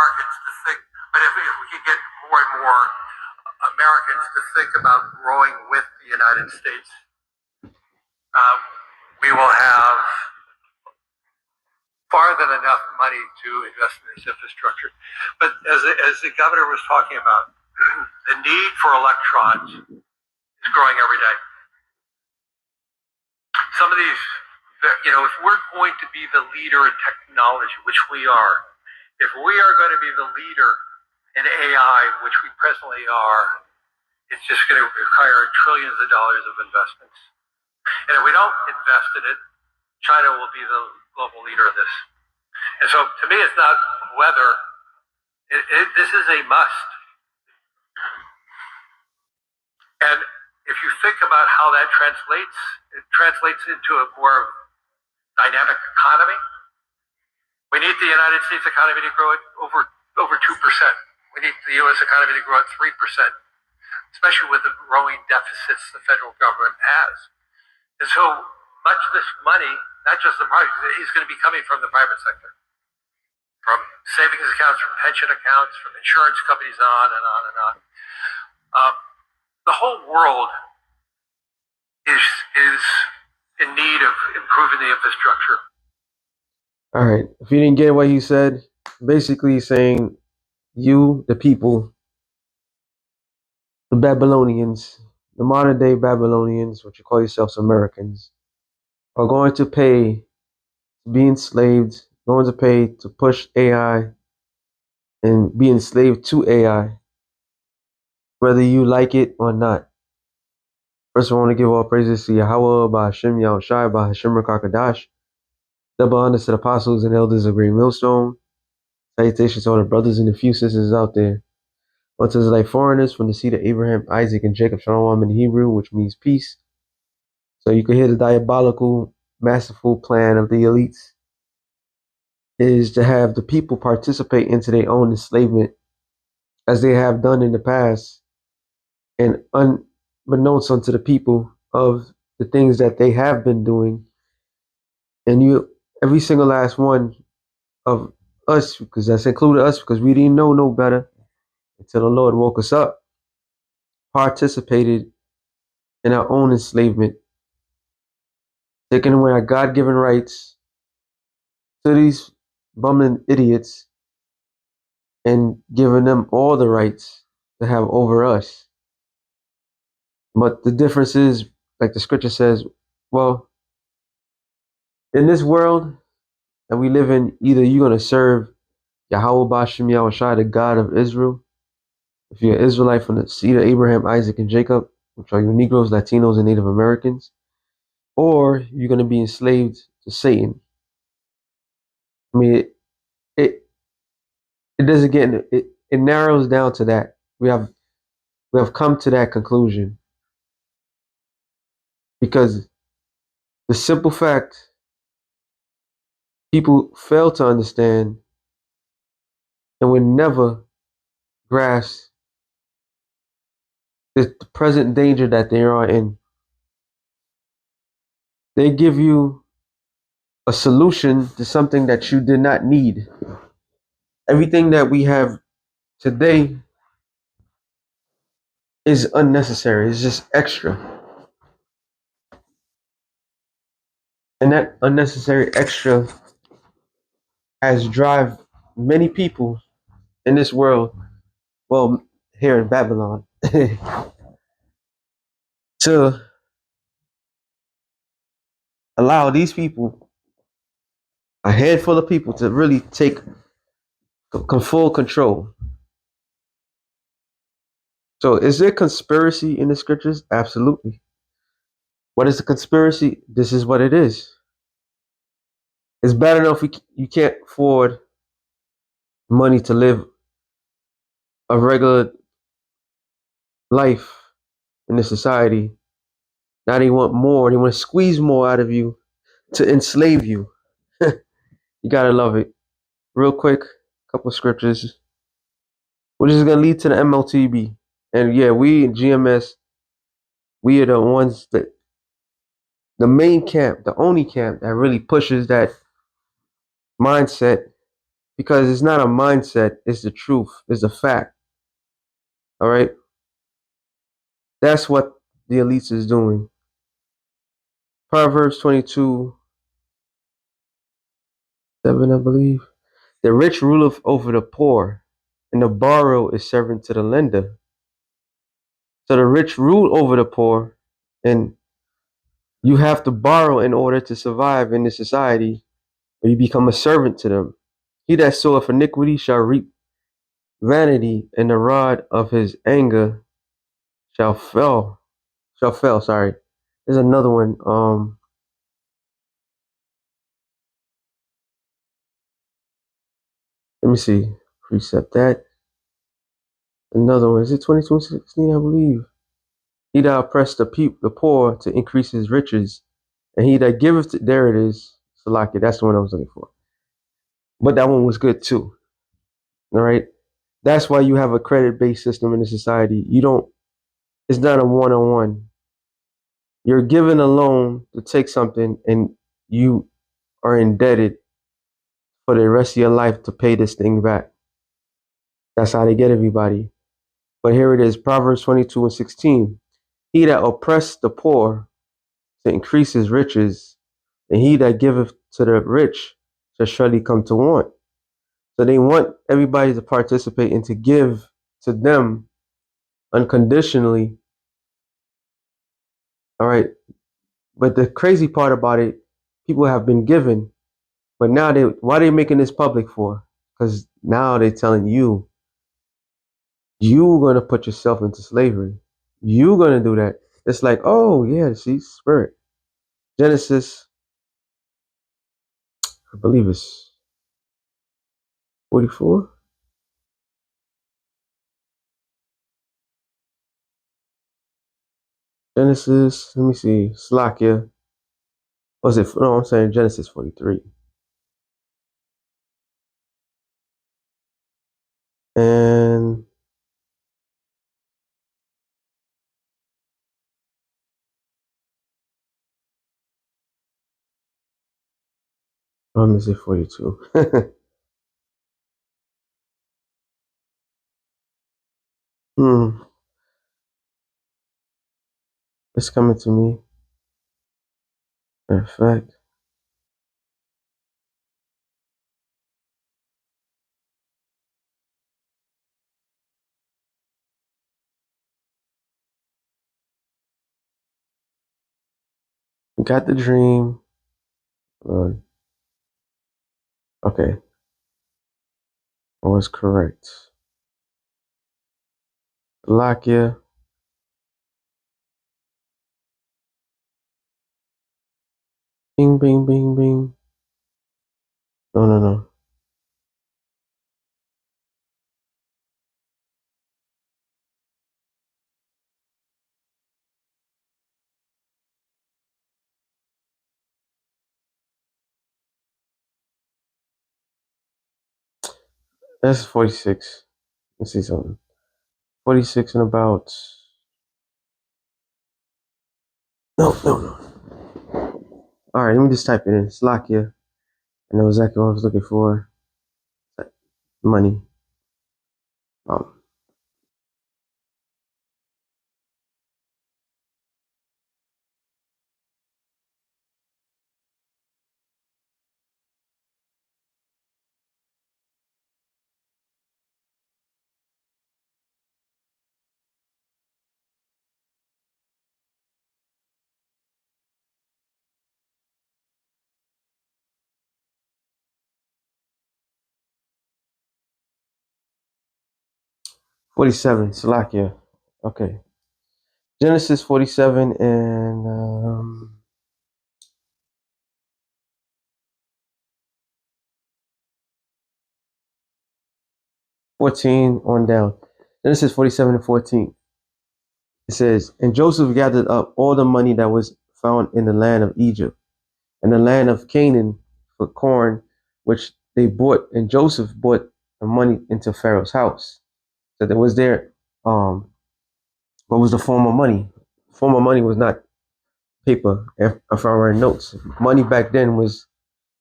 Americans to think, but if we could get more and more Americans to think about growing with the United States, we will have far than enough money to invest in this infrastructure. But as the governor was talking about, the need for electrons is growing every day. Some of these, if we're going to be the leader in technology, which we are, if we are going to be the leader in AI, which we presently are, it's just going to require trillions of dollars of investments. And if we don't invest in it, China will be the global leader of this. And so to me, it's not whether, this is a must. And if you think about how that translates, it translates into a more dynamic economy. We need the United States economy to grow at over 2%. We need the U.S. economy to grow at 3%, especially with the growing deficits the federal government has. And so much of this money, not just the private, is going to be coming from the private sector, from savings accounts, from pension accounts, from insurance companies, on and on and on. The whole world is in need of improving the infrastructure. All right. If you didn't get what he said, basically saying you, the people, the Babylonians, the modern day Babylonians, what you call yourselves Americans, are going to pay to be enslaved, going to pay to push AI and be enslaved to AI, whether you like it or not. First, I want to give all praises to Yahweh, Ba'Hashem, Yahushai, Ba'Hashem, Rakakadash. Double honors to the apostles and elders of Great Millstone. Salutations to all the brothers and the few sisters out there. Unto the like foreigners from the seed of Abraham, Isaac, and Jacob, Shalom in Hebrew, which means peace. So you can hear the diabolical, masterful plan of the elites is to have the people participate into their own enslavement as they have done in the past, and unbeknownst unto the people of the things that they have been doing. And every single last one of us, because that's included us, because we didn't know no better until the Lord woke us up, participated in our own enslavement, taking away our God-given rights to these bumbling idiots and giving them all the rights to have over us. But the difference is, like the scripture says, well, in this world that we live in, either you're going to serve Yahweh Ba'Shem Yahushai, the God of Israel, if you're an Israelite from the seed of Abraham, Isaac, and Jacob, which are you Negroes, Latinos, and Native Americans, or you're going to be enslaved to Satan. I mean, it doesn't get, it narrows down to that. We have come to that conclusion because the simple fact people fail to understand and will never grasp the present danger that they are in. They give you a solution to something that you did not need. Everything that we have today is unnecessary. It's just extra. And that unnecessary extra has driven many people in this world, well, here in Babylon, to allow these people, a handful of people, to really take full control. So is there conspiracy in the scriptures? Absolutely. What is a conspiracy? This is what it is. It's bad enough you can't afford money to live a regular life in this society. Now they want more. They want to squeeze more out of you to enslave you. You gotta love it. Real quick, couple of scriptures, which is gonna lead to the MLTB. And yeah, we in GMS, we are the ones that, the main camp, the only camp that really pushes that mindset. because it's not a mindset, it's the truth, it's a fact. All right. That's what the elites is doing. Proverbs 22:7, I believe. The rich ruleth over the poor, and the borrower is servant to the lender. So the rich rule over the poor, and you have to borrow in order to survive in this society, or you become a servant to them. He that soweth iniquity shall reap vanity, and the rod of his anger shall fail. Shall fail. Sorry. There's another one. Let me see. Precept that. Another one. Is it 22:16? I believe. He that oppressed the poor to increase his riches, and he that giveth there it is. Salaki. That's the one I was looking for. But that one was good too. All right. That's why you have a credit-based system in the society. You don't. It's not a one-on-one. You're given a loan to take something, and you are indebted for the rest of your life to pay this thing back. That's how they get everybody. But here it is, Proverbs 22:16. He that oppressed the poor to increase his riches, and he that giveth to the rich shall surely come to want. So they want everybody to participate and to give to them unconditionally. All right. But the crazy part about it, people have been given, but now why are they making this public for? Because now they're telling you're going to put yourself into slavery. You're going to do that. It's like, oh, yeah, see, spirit. Genesis, I believe it's 44. Genesis, let me see, Slakia. Was it? No, I'm saying Genesis 43. And let me say 42. It's coming to me. Matter of fact. Got the dream. Okay. I was correct. Lakia. Bing, bing, bing, bing. No, no, no. That's 46. Let's see something. 46 and about. No, no, no. All right, let me just type it in. Slakia. I know exactly what I was looking for. Money. 47. Salakia. Okay. Genesis 47 and 14 on down. Genesis 47 and 14. It says, and Joseph gathered up all the money that was found in the land of Egypt and the land of Canaan for corn, which they bought. And Joseph brought the money into Pharaoh's house. So there was what was the form of money? Form of money was not paper, if I were notes. Money back then was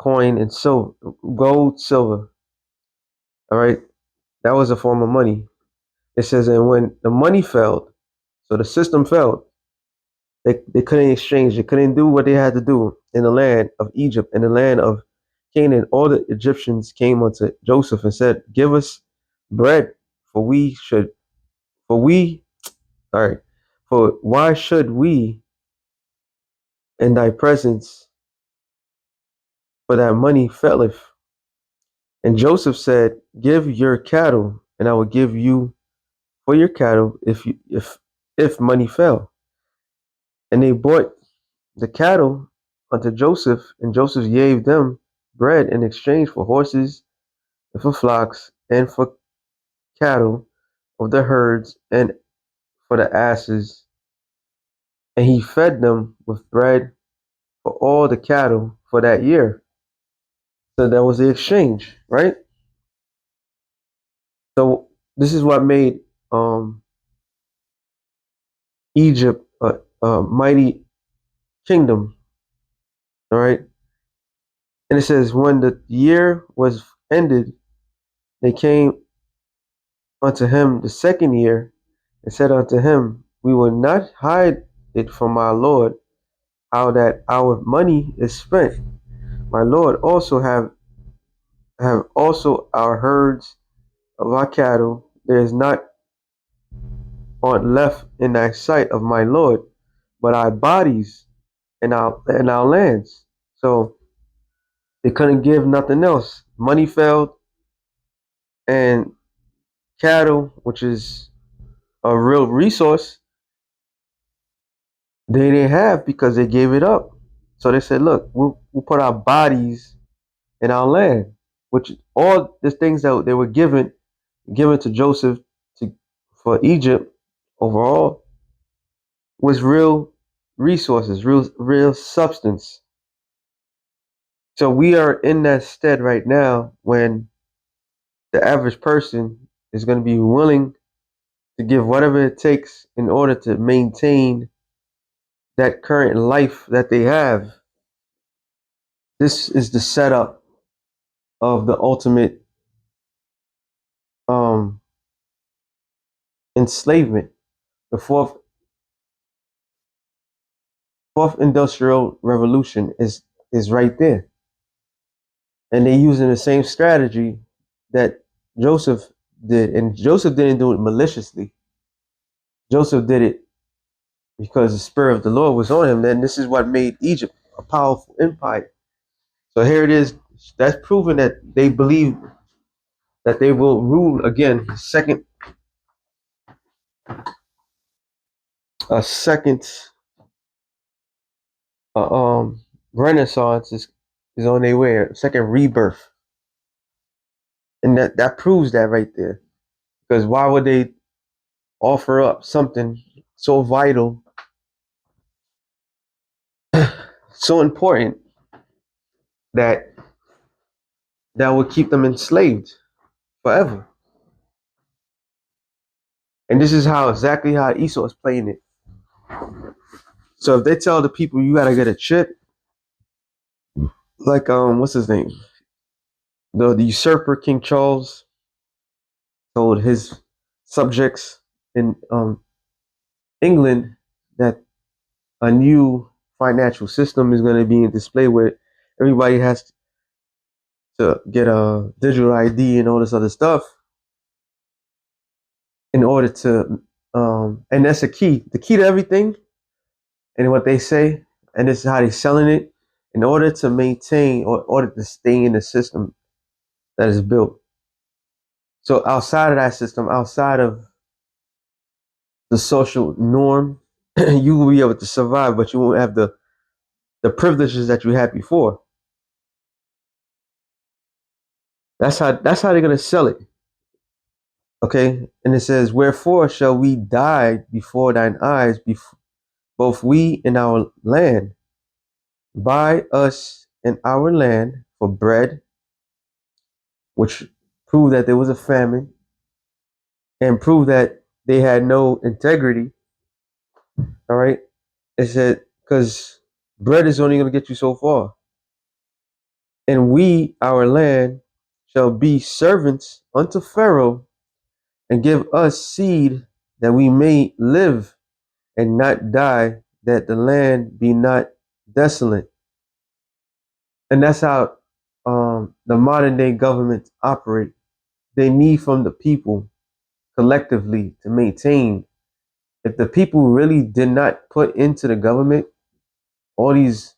coin and silver, gold, silver. All right, that was a form of money. It says, and when the money failed, so the system failed, they couldn't exchange, they couldn't do what they had to do in the land of Egypt, in the land of Canaan. All the Egyptians came unto Joseph and said, give us bread, for we should, for we, sorry, for why should we in thy presence, for that money faileth? And Joseph said, give your cattle, and I will give you for your cattle if money fail. And they brought the cattle unto Joseph, and Joseph gave them bread in exchange for horses, and for flocks, and for cattle of the herds, and for the asses. And he fed them with bread for all the cattle for that year. So that was the exchange, right? So this is what made Egypt a mighty kingdom, all right? And it says, when the year was ended, they came unto him the second year, and said unto him, we will not hide it from our Lord, how that our money is spent. My Lord also have also our herds of our cattle. There is not aught left in thy sight of my Lord, but our bodies and our lands. So they couldn't give nothing else. Money failed, and cattle, which is a real resource, they didn't have because they gave it up. So they said, look, we'll put our bodies in our land, which all the things that they were given to Joseph to for Egypt overall was real resources, real substance. So we are in that stead right now when the average person is going to be willing to give whatever it takes in order to maintain that current life that they have. This is the setup of the ultimate um, enslavement. The fourth industrial revolution is right there, and they're using the same strategy that Joseph did, and Joseph didn't do it maliciously. Joseph did it because the spirit of the Lord was on him. Then this is what made Egypt a powerful empire. So here it is. That's proven that they believe that they will rule again. A second uh, um renaissance is on their way. A second rebirth, and that proves that right there. Because why would they offer up something so vital, so important that would keep them enslaved forever? And this is how exactly how Esau is playing it. So if they tell the people you gotta get a chip, like what's his name, the usurper King Charles told his subjects in England that a new financial system is going to be in display where everybody has to get a digital ID and all this other stuff in order to, and that's the key to everything, and what they say, and this is how they're selling it, in order to maintain or order to stay in the system that is built. So outside of that system, outside of the social norm, you will be able to survive, but you won't have the privileges that you had before. That's how they're gonna sell it. Okay, and it says, "Wherefore shall we die before thine eyes, both we and our land? Buy us in our land for bread," which proved that there was a famine and proved that they had no integrity. All right, it said because bread is only going to get you so far, and we our land shall be servants unto Pharaoh, and give us seed that we may live and not die, that the land be not desolate. And that's how the modern day governments operate. They need from the people collectively to maintain. If the people really did not put into the government all these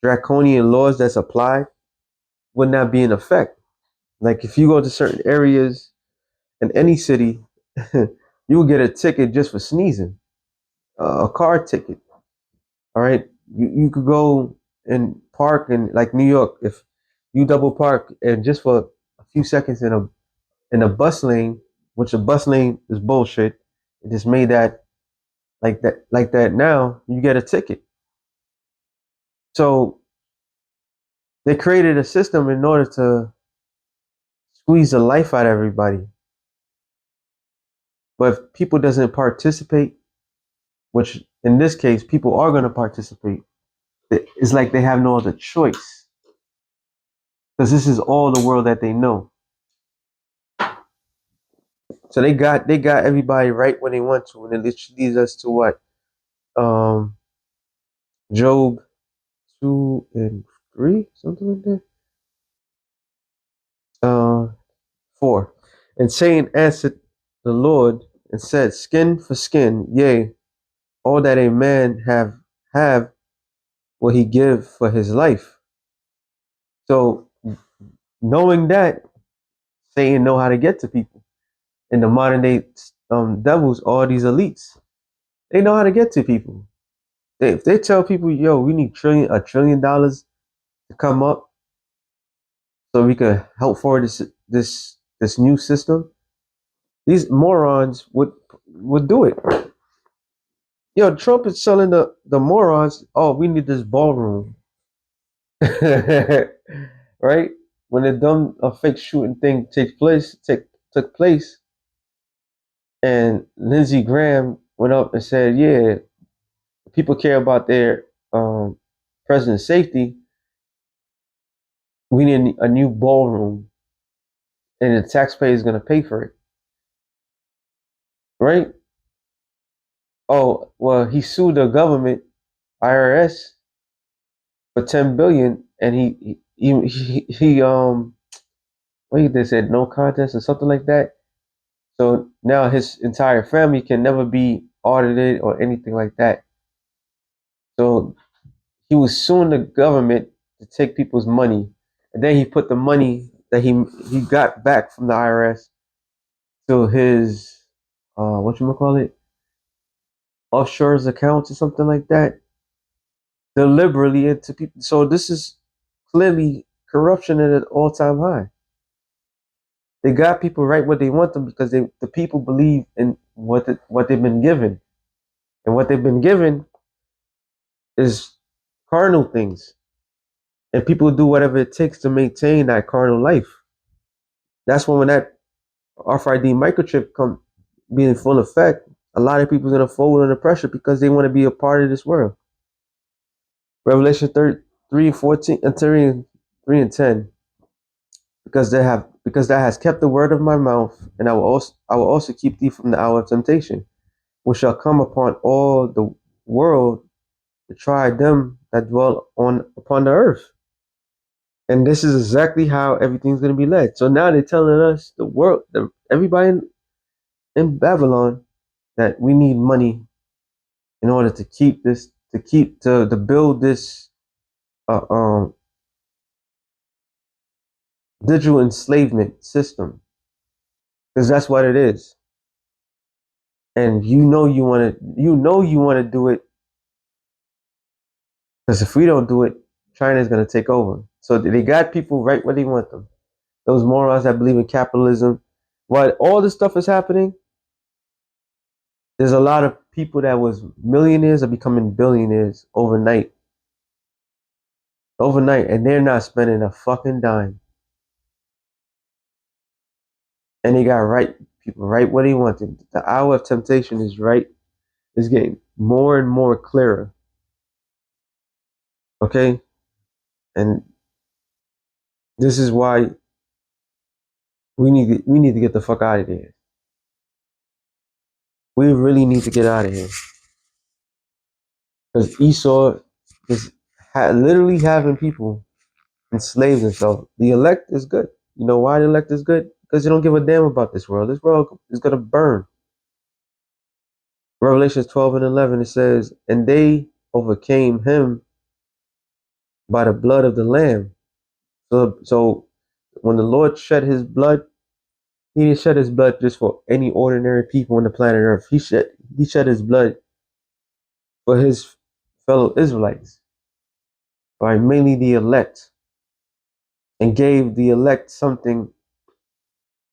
draconian laws that's applied, would not be in effect. Like if you go to certain areas in any city, you will get a ticket just for sneezing, a car ticket. All right, you could go and park in like New York. If you double park and just for a few seconds in a bus lane, which a bus lane is bullshit. It just made that like that. Now you get a ticket. So they created a system in order to squeeze the life out of everybody. But if people doesn't participate, which in this case people are going to participate, it's like they have no other choice because this is all the world that they know. So they got everybody right when they want to, and it leads us to what? Um, Job 2 and 3, something like that. 4. And Satan answered the Lord and said, "Skin for skin, yea, all that a man have will he give for his life." So knowing that, Satan know how to get to people. In the modern day devils, all these elites, they know how to get to people. If they tell people, "Yo, we need $1 trillion to come up so we can help forward this new system," these morons would do it. Yo, Trump is telling the morons, "Oh, we need this ballroom," right? When the dumb fake shooting thing took place, and Lindsey Graham went up and said, "Yeah, people care about their president's safety. We need a new ballroom, and the taxpayer is going to pay for it," right? Oh, well, he sued the government, IRS, for 10 billion, and he what they said, no contest or something like that. So now his entire family can never be audited or anything like that. So he was suing the government to take people's money, and then he put the money that he got back from the IRS to his what you call it, offshore's accounts or something like that, deliberately into people. So this is clearly corruption at an all-time high. They got people right where they want them because the people believe in what they've been given, and what they've been given is carnal things, and people do whatever it takes to maintain that carnal life. That's when that RFID microchip come being in full effect, a lot of people are gonna fold under pressure because they want to be a part of this world. Revelation 3:14 and 3:10, because thou hast kept the word of my mouth, and I will also keep thee from the hour of temptation, which shall come upon all the world to try them that dwell upon the earth. And this is exactly how everything's going to be led. So now they're telling us, the world, everybody in Babylon, that we need money in order to keep this, to build this uh, um, digital enslavement system, because that's what it is. And you want to do it, because if we don't do it, China is going to take over. So they got people right where they want them. Those morons that believe in capitalism. While all this stuff is happening, there's a lot of people that was millionaires are becoming billionaires overnight. Overnight, and they're not spending a fucking dime. And they got right people right where they want them. The hour of temptation is right. It's getting more and more clearer. Okay? And this is why we need to get the fuck out of there. We really need to get out of here because Esau is literally having people enslaved themselves. The elect is good. You know why the elect is good? Because they don't give a damn about this world. This world is gonna burn. Revelations 12 and 11 it says, and they overcame him by the blood of the Lamb. So when the Lord shed his blood, he didn't shed his blood just for any ordinary people on the planet Earth. He shed his blood for his fellow Israelites, right? Mainly the elect, and gave the elect something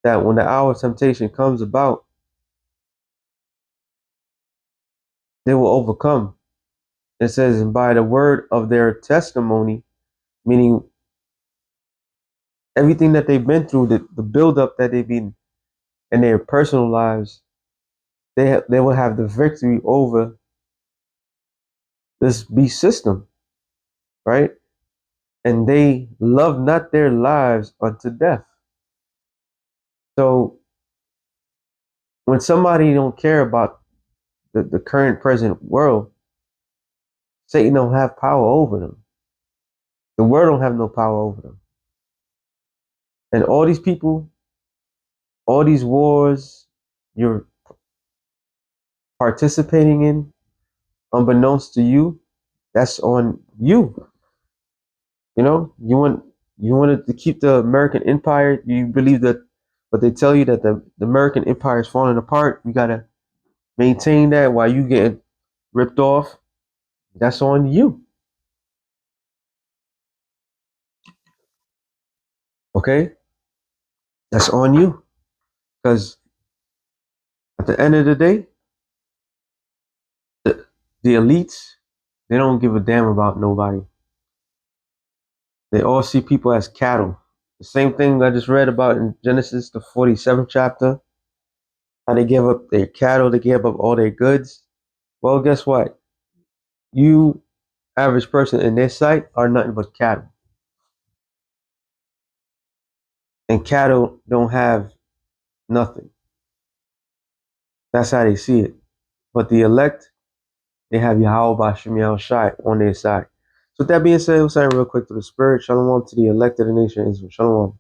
that when the hour of temptation comes about, they will overcome. It says, and by the word of their testimony, meaning everything that they've been through, the buildup that they've been in their personal lives, they will have the victory over this beast system, right? And they love not their lives unto death. So when somebody don't care about the current present world, Satan don't have power over them. The world don't have no power over them. And all these people, all these wars you're participating in, unbeknownst to you, that's on you. You know, you wanted to keep the American empire. You believe that, but they tell you that the American empire is falling apart. You gotta maintain that while you getting ripped off. That's on you. Okay, that's on you. Because at the end of the day, the, the elites, they don't give a damn about nobody. They all see people as cattle. The same thing I just read about in Genesis, the 47th chapter, how they give up their cattle, they give up all their goods. Well, guess what? You, average person in their sight, are nothing but cattle. And cattle don't have nothing. That's how they see it. But the elect, they have Yahweh Bashem Shai on their side. So with that being said, we'll say real quick to the spirit. Shalom to the elect of the nation of Israel. Shalom.